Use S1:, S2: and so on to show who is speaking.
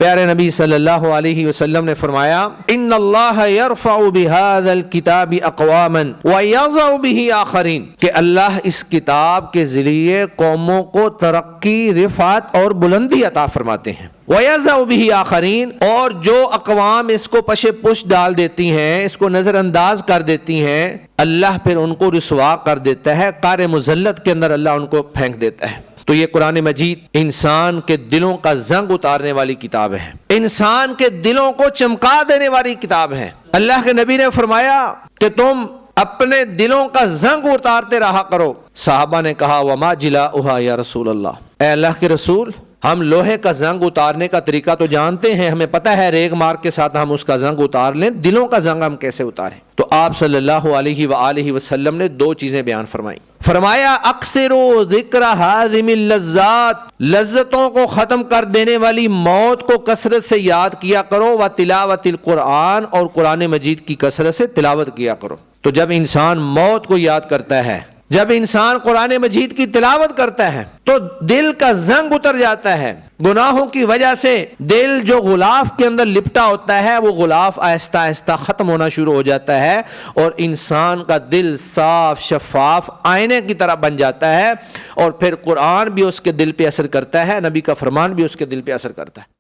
S1: پیارے نبی صلی اللہ علیہ وسلم نے فرمایا ان اللہ یرفع بہذا الکتاب اقواما ویضع بہ آخرین، کہ اللہ اس کتاب کے ذریعے قوموں کو ترقی، رفعت اور بلندی عطا فرماتے ہیں، ویضع بہ آخرین، اور جو اقوام اس کو پش پش ڈال دیتی ہیں، اس کو نظر انداز کر دیتی ہیں، اللہ پھر ان کو رسوا کر دیتا ہے، قعر مذلت کے اندر اللہ ان کو پھینک دیتا ہے۔ تو یہ قرآن مجید انسان کے دلوں کا زنگ اتارنے والی کتاب ہے، انسان کے دلوں کو چمکا دینے والی کتاب ہے۔ اللہ کے نبی نے فرمایا کہ تم اپنے دلوں کا زنگ اتارتے رہا کرو۔ صحابہ نے کہا وما جلاؤھا یا رسول اللہ، اے اللہ کے رسول، ہم لوہے کا زنگ اتارنے کا طریقہ تو جانتے ہیں، ہمیں پتہ ہے ریگ مار کے ساتھ ہم اس کا زنگ اتار لیں، دلوں کا زنگ ہم کیسے اتاریں؟ تو آپ صلی اللہ علیہ وآلہ وسلم نے دو چیزیں بیان فرمائیں۔ فرمایا اکثروا ذکر ہاضم اللذات، لذتوں کو ختم کر دینے والی موت کو کثرت سے یاد کیا کرو، و تلاوت القرآن، اور قرآن مجید کی کثرت سے تلاوت کیا کرو۔ تو جب انسان موت کو یاد کرتا ہے، جب انسان قرآن مجید کی تلاوت کرتا ہے تو دل کا زنگ اتر جاتا ہے۔ گناہوں کی وجہ سے دل جو غلاف کے اندر لپٹا ہوتا ہے، وہ غلاف آہستہ آہستہ ختم ہونا شروع ہو جاتا ہے، اور انسان کا دل صاف شفاف آئینے کی طرح بن جاتا ہے، اور پھر قرآن بھی اس کے دل پہ اثر کرتا ہے، نبی کا فرمان بھی اس کے دل پہ اثر کرتا ہے۔